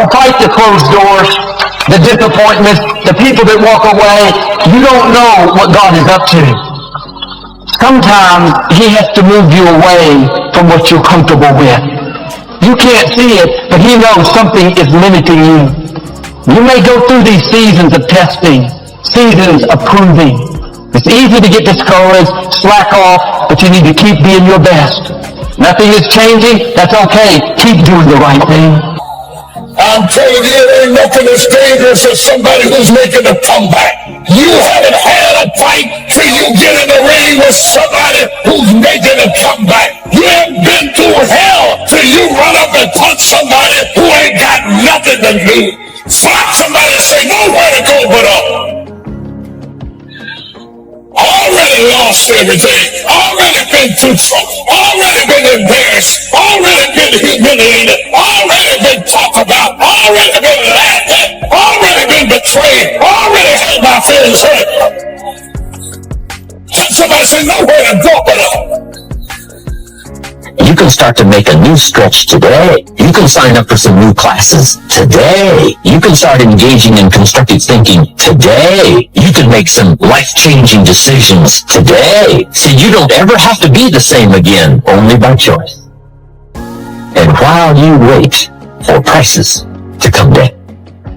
Don't fight the closed doors, the disappointments, the people that walk away. You don't know what God is up to. Sometimes He has to move you away from what you're comfortable with. You can't see it, but He knows something is limiting you. You may go through these seasons of testing, seasons of proving. It's easy to get discouraged, slack off, but you need to keep being your best. Nothing is changing, that's okay. Keep doing the right thing. I'm telling you, ain't nothing as dangerous as somebody who's making a comeback. You haven't had a fight till you get in the ring with somebody who's making a comeback. You haven't been through hell till you run up and punch somebody who ain't got nothing to lose. Slap somebody and say, nowhere to go but up. Already lost everything, already been through trouble, already been embarrassed, already been humiliated, already been talked about, already been laughed at, already been betrayed, already had my feelings hurt. Somebody say nowhere to go but up. You can start to make a new stretch today. You can sign up for some new classes today. You can start engaging in constructive thinking today. You can make some life-changing decisions today. See, you don't ever have to be the same again, only by choice. And while you wait for prices to come down,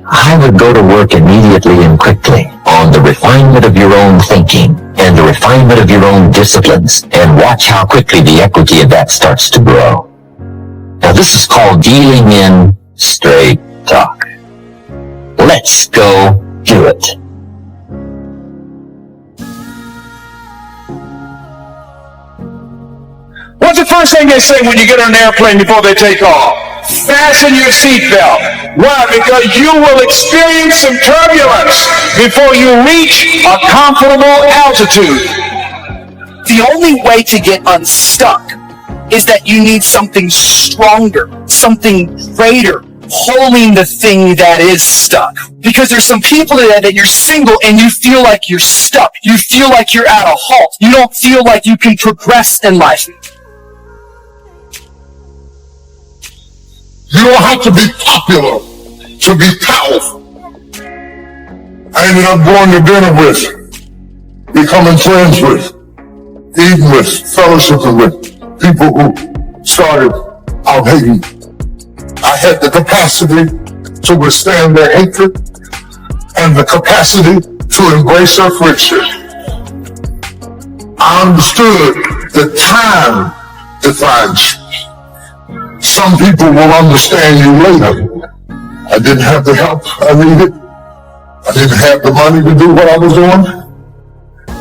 I would go to work immediately and quickly on the refinement of your own thinking and the refinement of your own disciplines, and watch how quickly the equity of that starts to grow. Now this is called dealing in straight talk. Let's go do it. What's the first thing they say when you get on an airplane before they take off? Fasten your seatbelt. Why? Because you will experience some turbulence before you reach a comfortable altitude. The only way to get unstuck is that you need something stronger, something greater, holding the thing that is stuck. Because there's some people that you're single and you feel like you're stuck. You feel like you're at a halt. You don't feel like you can progress in life. You don't have to be popular to be powerful. I ended up going to dinner with, becoming friends with, eating with, fellowshipping with people who started out hating. I had the capacity to withstand their hatred and the capacity to embrace their friendship. I understood that time defines you. Some people will understand you later. I didn't have the help I needed. I didn't have the money to do what I was doing.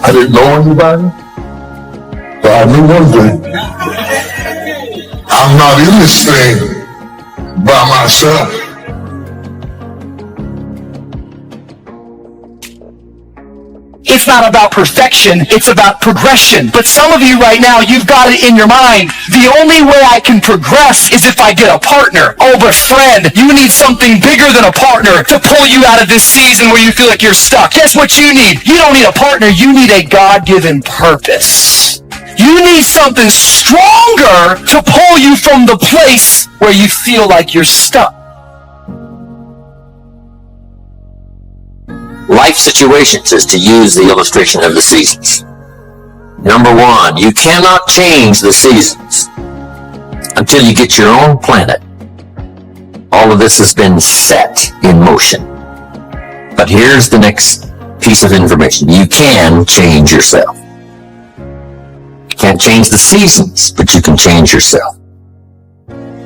I didn't know anybody. But I knew one thing. I'm not in this thing by myself. It's not about perfection, it's about progression. But some of you right now, you've got it in your mind. The only way I can progress is if I get a partner. Oh, but friend, you need something bigger than a partner to pull you out of this season where you feel like you're stuck. Guess what you need? You don't need a partner, you need a God-given purpose. You need something stronger to pull you from the place where you feel like you're stuck. Life situations is to use the illustration of the seasons. Number one, you cannot change the seasons until you get your own planet. All of this has been set in motion. But here's the next piece of information. You can change yourself. You can't change the seasons, but you can change yourself.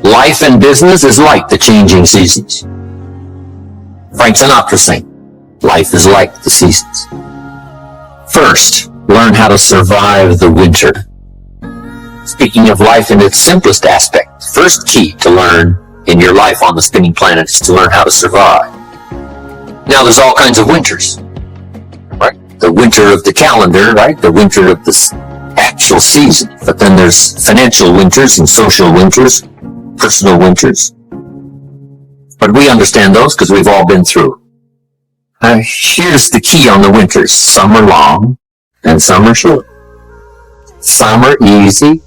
Life and business is like the changing seasons. Frank Sinatra sang, life is like the seasons. First, learn how to survive the winter. Speaking of life in its simplest aspect, first key to learn in your life on the spinning planet is to learn how to survive. Now there's all kinds of winters, right? The winter of the calendar, right? The winter of the actual season. But then there's financial winters and social winters, personal winters. But we understand those because we've all been through. Here's the key on the winters. Some are long and some are short. Some are easy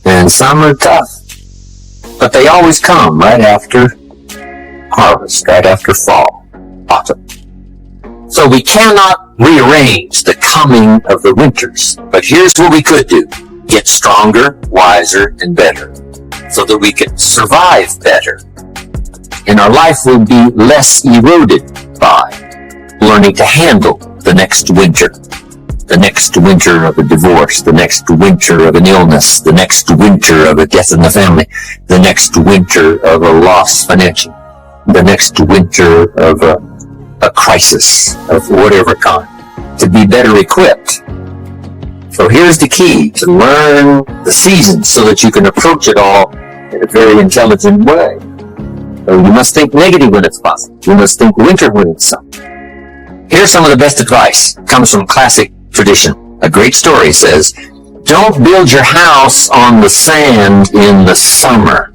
and some are tough. But they always come right after harvest, right after fall, autumn. So we cannot rearrange the coming of the winters. But here's what we could do. Get stronger, wiser, and better, so that we can survive better. And our life will be less eroded by learning to handle the next winter. The next winter of a divorce, the next winter of an illness, the next winter of a death in the family, the next winter of a loss financially, the next winter of a crisis of whatever kind, to be better equipped. So here's the key, to learn the seasons so that you can approach it all in a very intelligent way. So you must think negative when it's positive. You must think winter when it's summer. Here's some of the best advice. It comes from classic tradition. A great story says, don't build your house on the sand in the summer.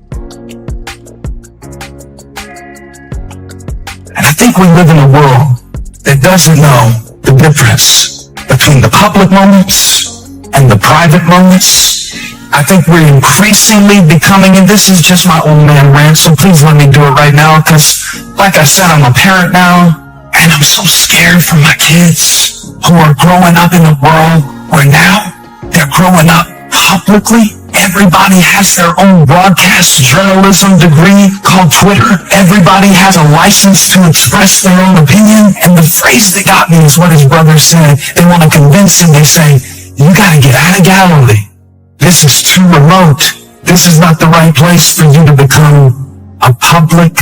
And I think we live in a world that doesn't know the difference between the public moments and the private moments. I think we're increasingly becoming, and this is just my old man rant, so please let me do it right now, because like I said, I'm a parent now, and I'm so scared for my kids who are growing up in a world where now they're growing up publicly. Everybody has their own broadcast journalism degree called Twitter. Everybody has a license to express their own opinion. And the phrase that got me is what his brother said. They want to convince him. They say, you got to get out of Galilee. This is too remote. This is not the right place for you to become a public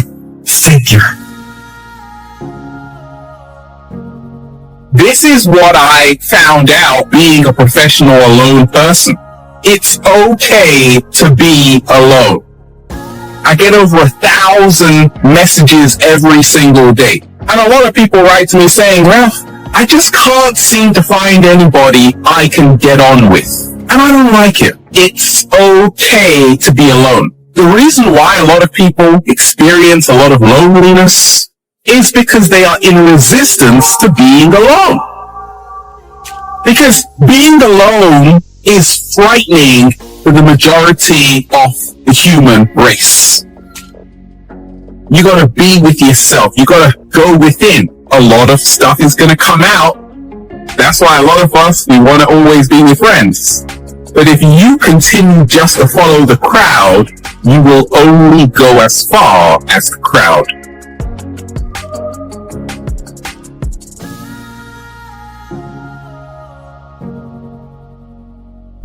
figure. This is what I found out being a professional alone person. It's okay to be alone. I get over 1,000 messages every single day. And a lot of people write to me saying, well, I just can't seem to find anybody I can get on with. And I don't like it. It's okay to be alone. The reason why a lot of people experience a lot of loneliness is because they are in resistance to being alone. Because being alone is frightening for the majority of the human race. You gotta be with yourself. You gotta go within. A lot of stuff is gonna come out. That's why a lot of us, we wanna always be with friends. But if you continue just to follow the crowd, you will only go as far as the crowd.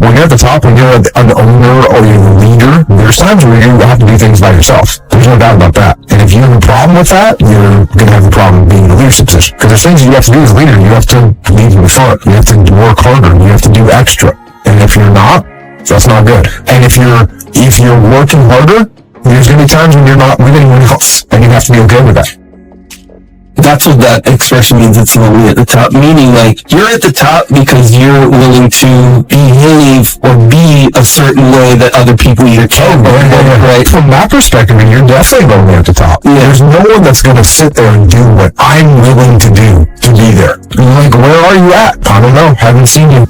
When you're at the top, when you're an owner or you're the leader, there's times where you have to do things by yourself. There's no doubt about that. And if you have a problem with that, you're going to have a problem being in a leadership position. Because there's things you have to do as a leader. You have to lead in the front. You have to work harder. You have to do extra. And if you're not, that's not good. And if you're working harder, there's going to be times when you're not with anyone else. And you have to be okay with that. That's what that expression means. It's lonely at the top, meaning like you're at the top because you're willing to behave or be a certain way that other people either can't or right. From that perspective, you're definitely lonely at the top. Yeah. There's no one that's going to sit there and do what I'm willing to do to be there. You're like, where are you at? I don't know. Haven't seen you.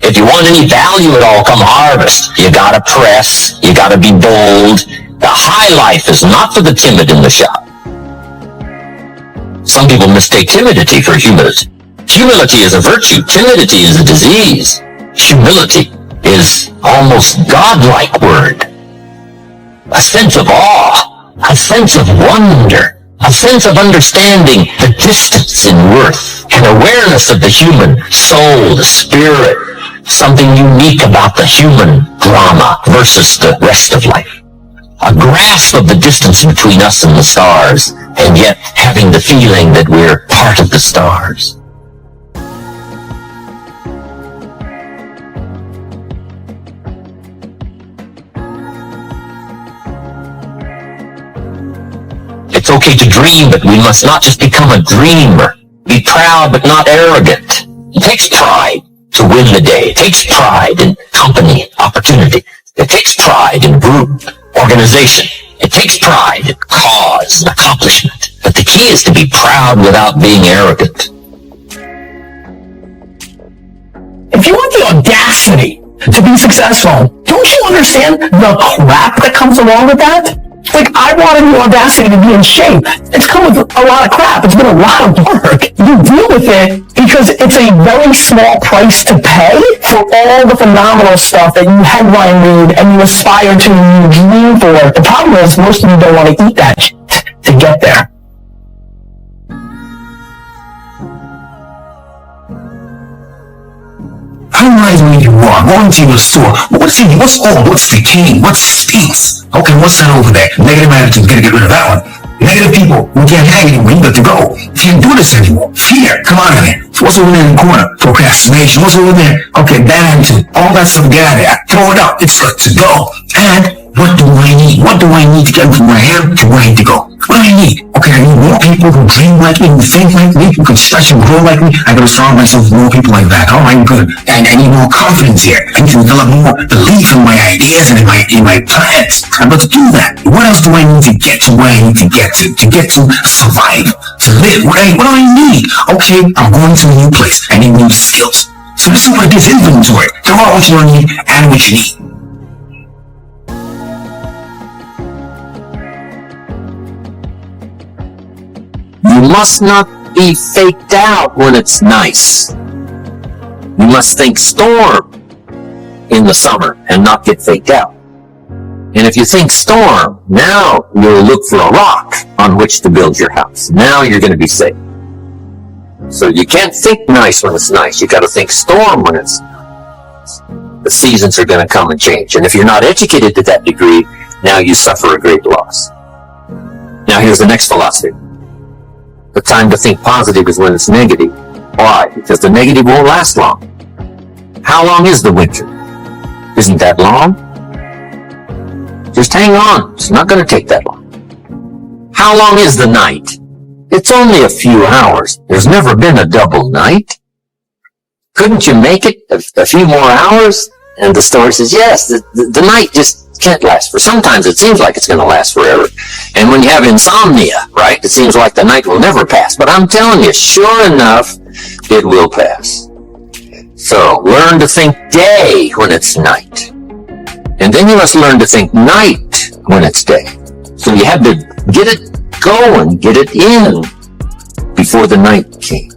If you want any value at all, come harvest. You gotta press, you gotta be bold. The high life is not for the timid in the shop. Some people mistake timidity for humility. Humility is a virtue, timidity is a disease. Humility is almost godlike word. A sense of awe, a sense of wonder, a sense of understanding the distance in worth, and awareness of the human soul, the spirit, something unique about the human drama versus the rest of life. A grasp of the distance between us and the stars, and yet having the feeling that we're part of the stars. It's okay to dream, but we must not just become a dreamer. Be proud, but not arrogant. It takes pride to win the day. It takes pride in company, opportunity. It takes pride in group, organization. It takes pride in cause and accomplishment. But the key is to be proud without being arrogant. If you want the audacity to be successful, Don't you understand the crap that comes along with that? Like, I wanted the audacity to be in shape. It's come with a lot of crap. It's been a lot of work. You deal with it because it's a very small price to pay for all the phenomenal stuff that you headline read and you aspire to and you dream for. The problem is most of you don't want to eat that shit to get there. Analyze where you are. Going to your store. What's in you? What's old? What's decaying? What stinks? Okay, what's that over there? Negative attitude. Gotta get rid of that one. Negative people. We can't hang anymore. You got to go. Can't do this anymore. Fear. Come on in there. What's over there in the corner? Procrastination. What's over there? Okay, bad attitude. All that stuff, get out of there. Throw it out. It's got to go. And what do I need? What do I need to get from where I am to where I need to go? What do I need? Okay, I need more people who dream like me, who think like me, who can stretch and grow like me. I gotta surround myself with more people like that. All right, good. And I need more confidence here. I need to develop more belief in my ideas and in my plans. I'm about to do that. What else do I need to get to where I need to get to survive, to live? What do I need? Okay, I'm going to a new place. I need new skills. So this is what it is, inventory. Throw out what you don't need and what you need. You must not be faked out when it's nice. You must think storm in the summer and not get faked out. And if you think storm, now you'll look for a rock on which to build your house. Now you're going to be safe. So you can't think nice when it's nice. You got to think storm when it's nice. The seasons are going to come and change. And if you're not educated to that degree, now you suffer a great loss. Now here's the next philosophy. The time to think positive is when it's negative. Why? Because the negative won't last long. How long is the winter? Isn't that long? Just hang on. It's not going to take that long. How long is the night? It's only a few hours. There's never been a double night. Couldn't you make it a few more hours? And the story says, yes, the night just can't last for. Sometimes it seems like it's going to last forever. And when you have insomnia, right, it seems like the night will never pass. But I'm telling you, sure enough, it will pass. So learn to think day when it's night. And then you must learn to think night when it's day. So you have to get it going, get it in before the night came.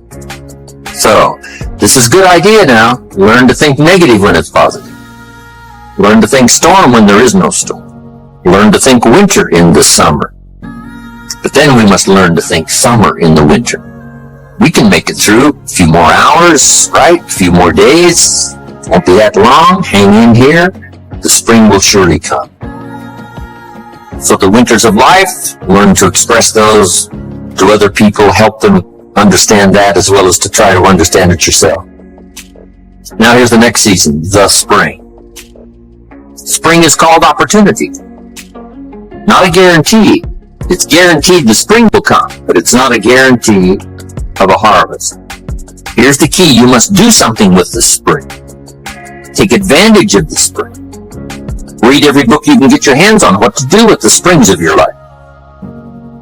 So this is a good idea now. Learn to think negative when it's positive. Learn to think storm when there is no storm. Learn to think winter in the summer. But then we must learn to think summer in the winter. We can make it through a few more hours, right? A few more days. Won't be that long. Hang in here. The spring will surely come. So the winters of life, learn to express those to other people, help them understand that as well as to try to understand it yourself. Now here's the next season, the spring. Spring is called opportunity. Not a guarantee. It's guaranteed the spring will come, but it's not a guarantee of a harvest. Here's the key. You must do something with the spring. Take advantage of the spring. Read every book you can get your hands on what to do with the springs of your life.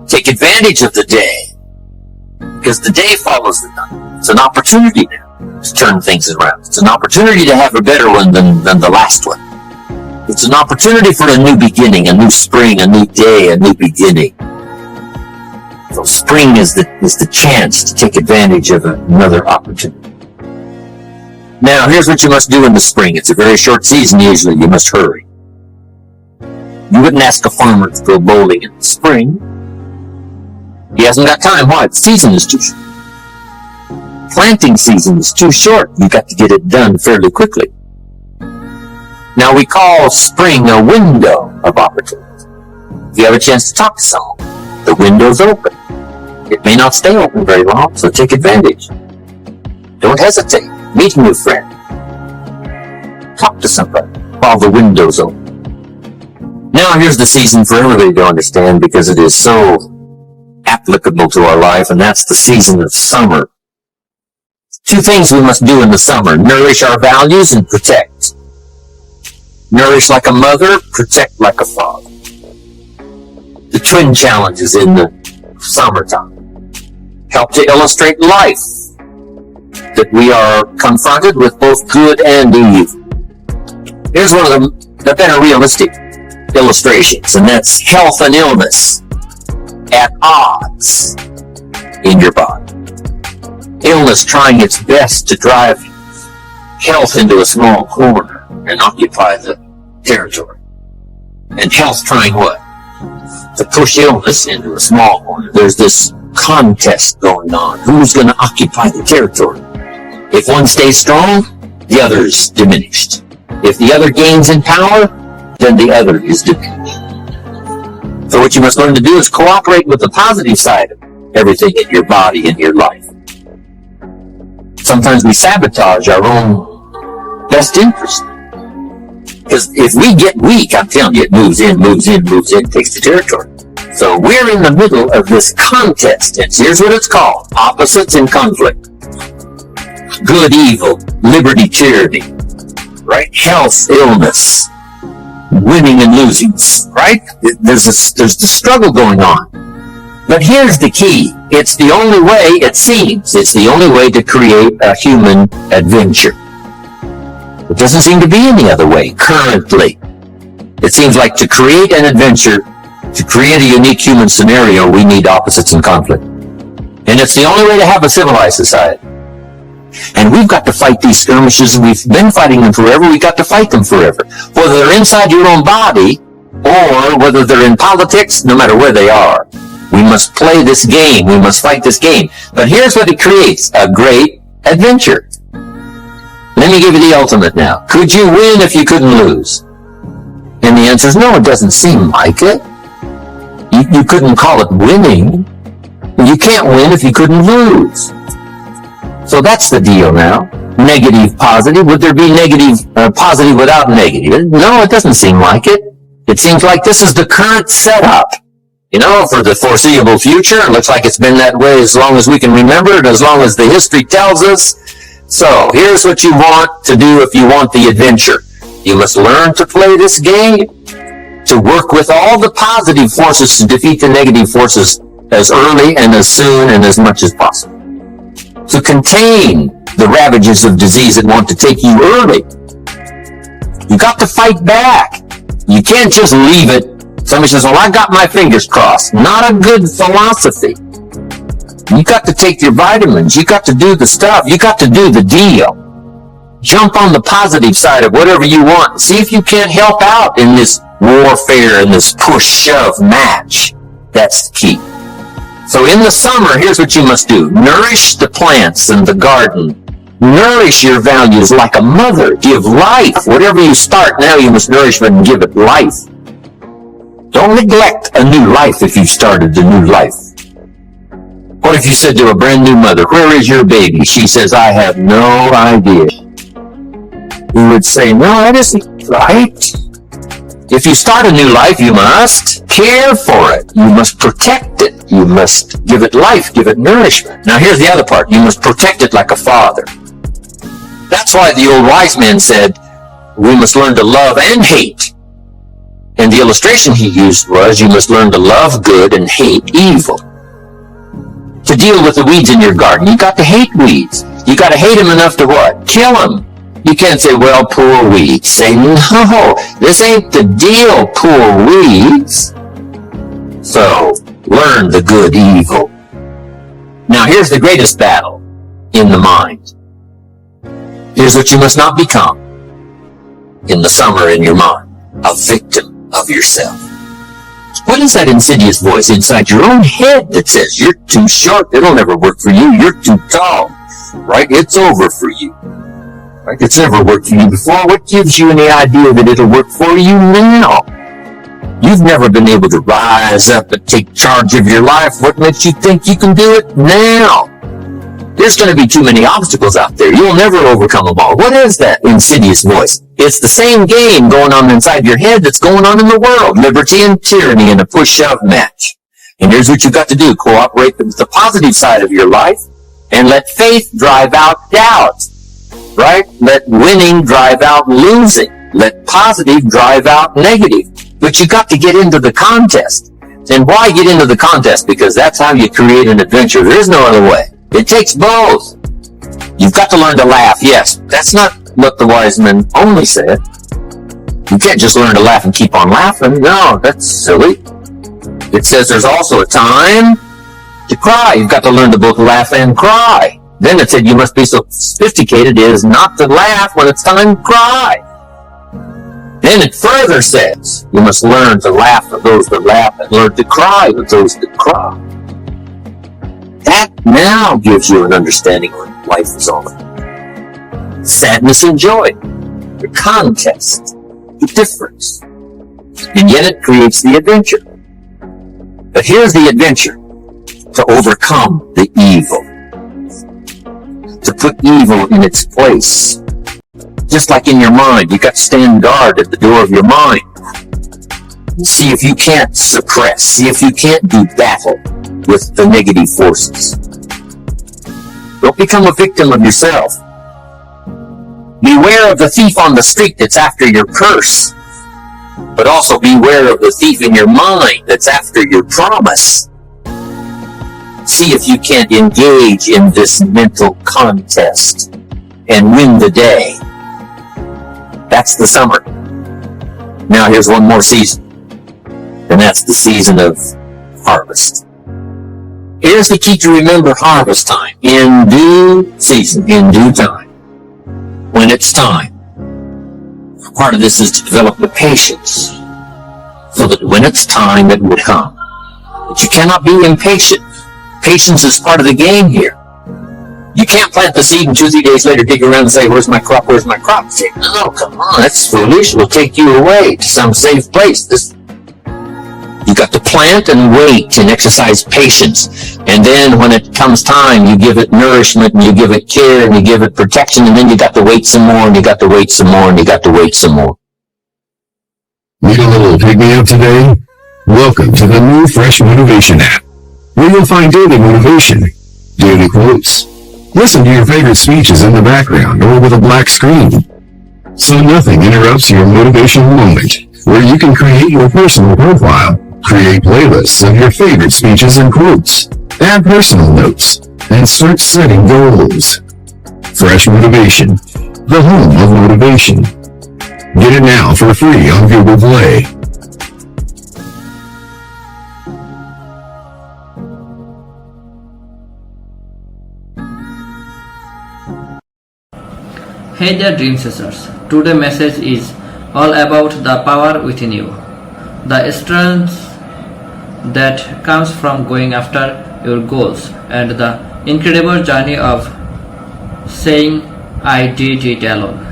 Take advantage of the day, because the day follows the night. It's an opportunity now to turn things around. It's an opportunity to have a better one than the last one. It's an opportunity for a new beginning, a new spring, a new day, a new beginning. So spring is the chance to take advantage of another opportunity. Now, here's what you must do in the spring. It's a very short season usually. You must hurry. You wouldn't ask a farmer to go bowling in the spring. He hasn't got time. Why? The season is too short. Planting season is too short. You've got to get it done fairly quickly. Now, we call spring a window of opportunity. If you have a chance to talk to someone, the window's open. It may not stay open very long, so take advantage. Don't hesitate. Meet a new friend. Talk to somebody while the window's open. Now, here's the season for everybody to understand because it is so applicable to our life, and that's the season of summer. Two things we must do in the summer. Nourish our values and protect. Nourish like a mother, protect like a father. The twin challenges in the summertime help to illustrate life, that we are confronted with both good and evil. Here's one of the the better realistic illustrations, and that's health and illness at odds in your body. Illness trying its best to drive health into a small corner and occupy the territory. And health trying what? To push illness into a small corner. There's this contest going on. Who's going to occupy the territory? If one stays strong, the other's diminished. If the other gains in power, then the other is diminished. So what you must learn to do is cooperate with the positive side of everything in your body and your life. Sometimes we sabotage our own best interest. Because if we get weak, I'm telling you, it moves in, takes the territory. So we're in the middle of this contest, and here's what it's called: opposites in conflict. Good, evil, liberty, tyranny, right? Health, illness, winning and losing, right? There's the struggle going on. But here's the key. It's the only way, it seems, it's the only way to create a human adventure. It doesn't seem to be any other way, currently. It seems like to create an adventure, to create a unique human scenario, we need opposites in conflict. And it's the only way to have a civilized society. And we've got to fight these skirmishes, and we've been fighting them forever. We've got to fight them forever. Whether they're inside your own body, or whether they're in politics, no matter where they are. We must play this game. We must fight this game. But here's what it creates: a great adventure. Let me give you the ultimate now. Could you win if you couldn't lose? And the answer is no, it doesn't seem like it. You couldn't call it winning. You can't win if you couldn't lose. So that's the deal now. Negative, positive. Would there be negative, positive without negative? No, it doesn't seem like it. It seems like this is the current setup. You know, for the foreseeable future. It looks like it's been that way as long as we can remember it, as long as the history tells us. So, here's what you want to do if you want the adventure. You must learn to play this game, to work with all the positive forces to defeat the negative forces as early and as soon and as much as possible. To contain the ravages of disease that want to take you early. You got to fight back. You can't just leave it. Somebody says, well, I got my fingers crossed. Not a good philosophy. You got to take your vitamins. You got to do the stuff. You got to do the deal. Jump on the positive side of whatever you want. See if you can't help out in this warfare and this push-shove match. That's the key. So in the summer, here's what you must do. Nourish the plants and the garden. Nourish your values like a mother. Give life. Whatever you start now, you must nourish it and give it life. Don't neglect a new life if you've started a new life. What if you said to a brand new mother, where is your baby? She says, I have no idea. You would say, no, that isn't right. If you start a new life, you must care for it. You must protect it. You must give it life, give it nourishment. Now here's the other part. You must protect it like a father. That's why the old wise man said, we must learn to love and hate. And the illustration he used was, you must learn to love good and hate evil. To deal with the weeds in your garden, you got to hate weeds. You got to hate them enough to what? Kill them. You can't say, well, poor weeds. Say, no, this ain't the deal, poor weeds. So, learn the good evil. Now, here's the greatest battle in the mind. Here's what you must not become in the summer in your mind. A victim of yourself. What is that insidious voice inside your own head that says, you're too short, it'll never work for you, you're too tall, right? It's over for you. Right? It's never worked for you before. What gives you any idea that it'll work for you now? You've never been able to rise up and take charge of your life. What makes you think you can do it now? There's going to be too many obstacles out there. You'll never overcome them all. What is that insidious voice? It's the same game going on inside your head that's going on in the world. Liberty and tyranny in a push-shove match. And here's what you've got to do. Cooperate with the positive side of your life and let faith drive out doubt. Right? Let winning drive out losing. Let positive drive out negative. But you got to get into the contest. And why get into the contest? Because that's how you create an adventure. There is no other way. It takes both. You've got to learn to laugh. Yes, that's not what the wise men only said. You can't just learn to laugh and keep on laughing. No, that's silly. It says there's also a time to cry. You've got to learn to both laugh and cry. Then it said you must be so sophisticated as not to laugh when it's time to cry. Then it further says you must learn to laugh with those that laugh and learn to cry with those that cry. That now gives you an understanding of what life is all about. Sadness and joy, the contest, the difference. And yet it creates the adventure. But here's the adventure: to overcome the evil. To put evil in its place. Just like in your mind, you got to stand guard at the door of your mind. See if you can't suppress. See if you can't do battle with the negative forces. Don't become a victim of yourself. Beware of the thief on the street that's after your purse. But also beware of the thief in your mind that's after your promise. See if you can't engage in this mental contest and win the day. That's the summer. Now here's one more season. And that's the season of harvest. Here's the key to remember harvest time. In due season, in due time. When it's time. Part of this is to develop the patience. So that when it's time, it will come. But you cannot be impatient. Patience is part of the game here. You can't plant the seed and 2-3 days later dig around and say, where's my crop, where's my crop? Say, no, come on, that's foolish. We'll take you away to some safe place. You got to plant and wait and exercise patience. And then when it comes time, you give it nourishment and you give it care and you give it protection, and then you got to wait some more and you got to wait some more and you got to wait some more. Need a little pick-me-up today? Welcome to the new Fresh Motivation app, where you'll find daily motivation, daily quotes. Listen to your favorite speeches in the background or with a black screen, so nothing interrupts your motivational moment, where you can create your personal profile, create playlists of your favorite speeches and quotes, add personal notes, and start setting goals. Fresh Motivation, the home of motivation. Get it now for free on Google Play. Hey there, dream chasers. Today's message is all about the power within you, the strength that comes from going after your goals, and the incredible journey of saying I did it alone.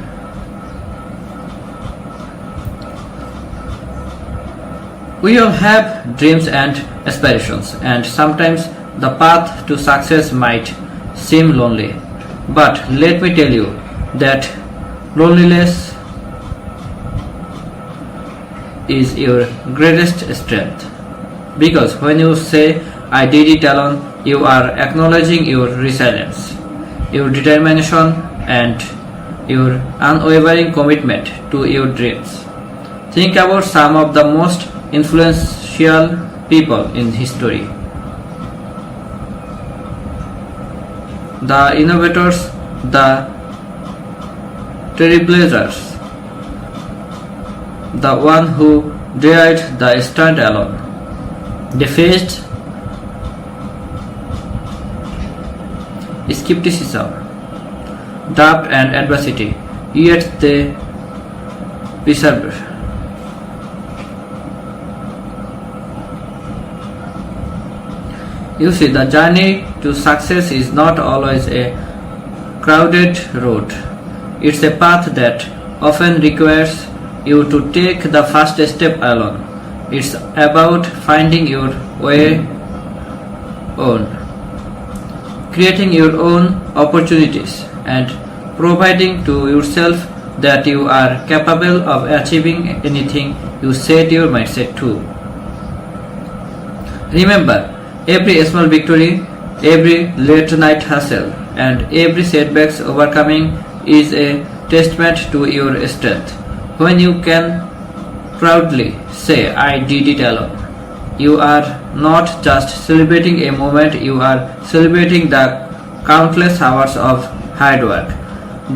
We all have dreams and aspirations, and sometimes the path to success might seem lonely. But let me tell you that loneliness is your greatest strength, because when you say I did it alone, you are acknowledging your resilience, your determination, and your unwavering commitment to your dreams. Think about some of the most influential people in history. The innovators, the trailblazers, the one who dared the stunt alone. They faced skepticism, doubt and adversity, yet they persevered. You see, the journey to success is not always a crowded road. It's a path that often requires you to take the first step alone. It's about finding your way on, creating your own opportunities, and proving to yourself that you are capable of achieving anything you set your mindset to. Remember, every small victory, every late night hustle, and every setback's overcoming is a testament to your strength. When you can proudly say, I did it alone, you are not just celebrating a moment, you are celebrating the countless hours of hard work,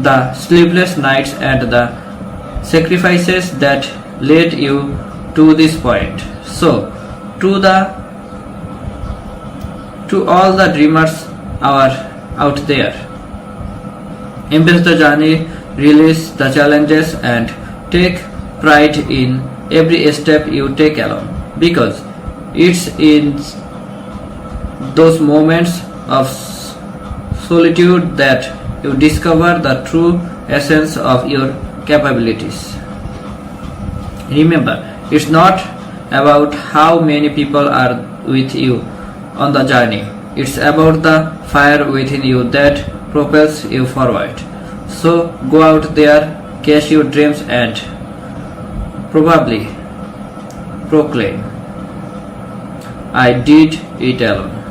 the sleepless nights, and the sacrifices that led you to this point. So, to all the dreamers out there, embrace the journey, release the challenges, and take pride in every step you take alone, because it's in those moments of solitude that you discover the true essence of your capabilities. Remember, it's not about how many people are with you on the journey. It's about the fire within you that propels you forward. So go out there, chase your dreams, and probably proclaim, I did it alone.